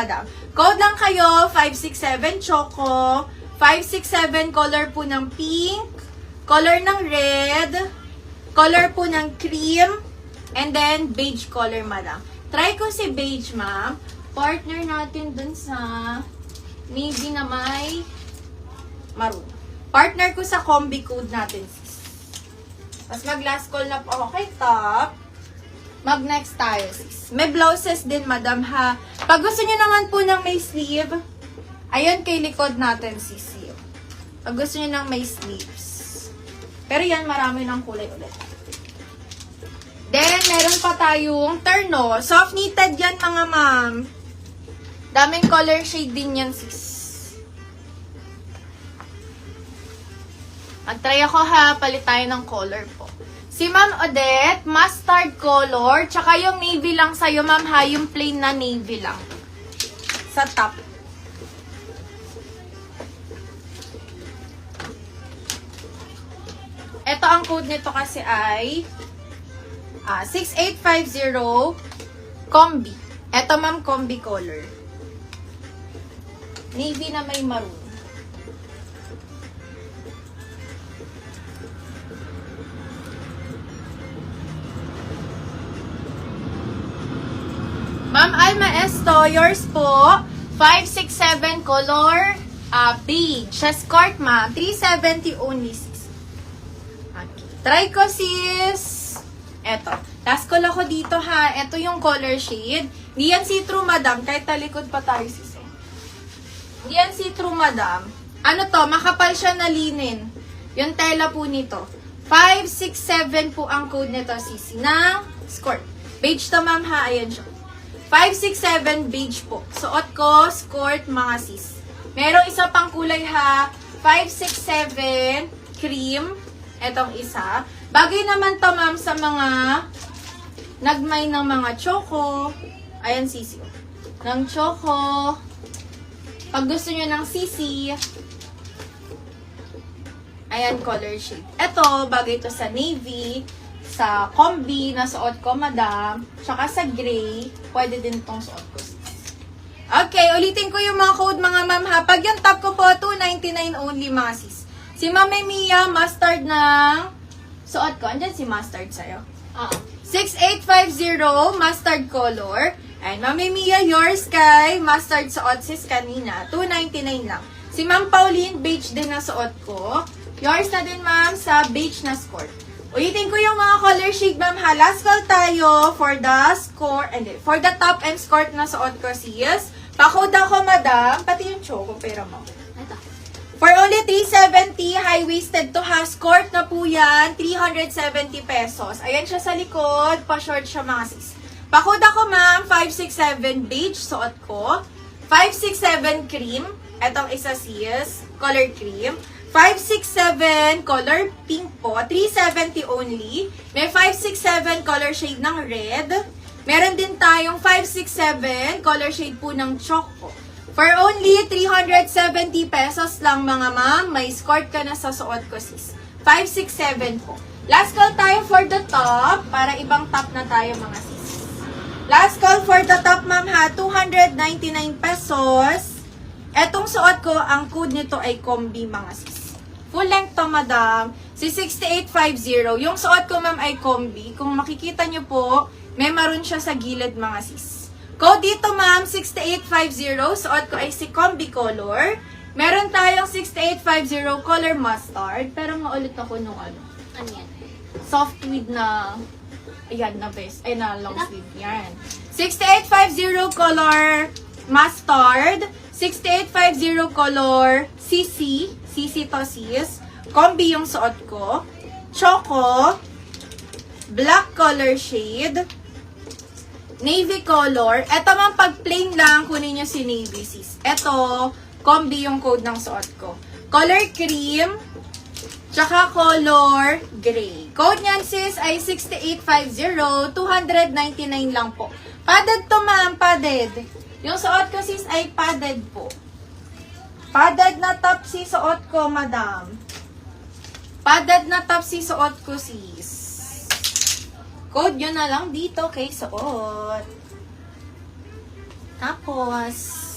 madam. Code lang kayo, 567 choco, 567 color po ng pink, color ng red, color po ng cream, and then beige color, madam. Try ko si beige, ma'am. Partner natin dun sa navy na may maroon. Partner ko sa combi code natin, sis. Tapos mag-last call na po ako kay top. Mag-next tayo, sis. May blouses din, madam, ha. Pag gusto nyo naman po ng may sleeve, ayun kay likod natin, sis. Pag gusto nyo ng may sleeves. Pero yan, marami ng kulay ulit. Then, meron pa tayong terno. Soft knitted yan, mga ma'am. Daming color shade din yan, sis. Mag-try ako, ha. Palit tayo ng color po. Si Ma'am Odette, mustard color, tsaka yung navy lang sa'yo, ma'am, ha, yung plain na navy lang. Sa top. Ito ang code nito kasi ay 6850 combi. Ito, ma'am, combi color. Navy na may maroon. Ma'am Alma Esto, yours po, 567 color, beige. Sa skirt, ma'am, 370 only, sis. Okay. Try ko, sis. Eto. Last call ako dito, ha. Ito yung color shade. Di yan see-through, madam. Kahit talikod pa tayo, sis. Di yan see-through, madam. Ano to? Makapal siya na linen. Yung tela po nito. 567 po ang code nito, sis. Ng skirt. Beige to, ma'am, ha. Ayan siya. 567 beige po. Suot ko, skirt, mga sis. Merong isa pang kulay, ha. 567 cream. Etong isa. Bagay naman to, ma'am, sa mga nagmay ng mga choco. Ayan, sisi. Ng choco. Pag gusto nyo ng sisi. Ayan, color shade. Ito, bagay to sa navy. Sa combi na suot ko, madam. Tsaka sa gray, pwede din itong suot ko. Okay, ulitin ko yung mga code, mga ma'am, ha. Pag yung top ko po, $299 only, mga sis. Si Ma'am Mia, mustard ng suot ko. Andyan si mustard sa'yo. 6850, mustard color. And Ma'am Mia, yours kay mustard suot, sis, kanina. $299 lang. Si Ma'am Pauline, beige din na suot ko. Yours na din, ma'am, sa beige na skirt. Ulitin ko yung mga color shade, ma'am, ha. Last call tayo for the for the top and skirt na suot ko, sis. Pakode ako, madam. Pati yung choco, pera mo. Ito. For only $370, high-waisted to, ha. Skirt na po yan, 370 pesos. Ayan siya sa likod. Pa-short siya, mga sis. Pakode ako, ma'am. 567 beige, suot ko. 567 cream. Etong isa, sis. Color cream. 567 color pink po, 370 only. May 567 color shade ng red. Meron din tayong 567 color shade po ng choco. For only 370 pesos lang, mga ma'am. May skirt ka na sa suot ko, sis. 567 po. Last call tayo for the top. Para ibang top na tayo, mga sis. Last call for the top, ma'am, ha. 299 pesos. Etong suot ko, ang code nito ay combi, mga sis. Full length to, madam. Si 6850. Yung suot ko, ma'am, ay combi. Kung makikita nyo po, may maroon siya sa gilid, mga sis. Code dito, ma'am, 6850. Suot ko ay si combi color. Meron tayong 6850 color mustard. Pero maulit ako nung ano. Ano yan? Soft tweed na, ayan, na vest. Ay, na long sleeve. Yan. 6850 color mustard. 6850 color CC. CC to, sis. Combi yung suot ko. Choco. Black color shade. Navy color. Ito man, pag plain lang, kunin nyo si navy, sis. Ito, combi yung code ng suot ko. Color cream. Tsaka color gray. Code niyan, sis, ay 6850. $299 lang po. Padded to, ma'am. Padded. Yung suot ko, sis, ay padded po. Padded na top si suot ko, madam. Padded na top si suot ko, sis. Code nyo na lang dito kay suot. Tapos,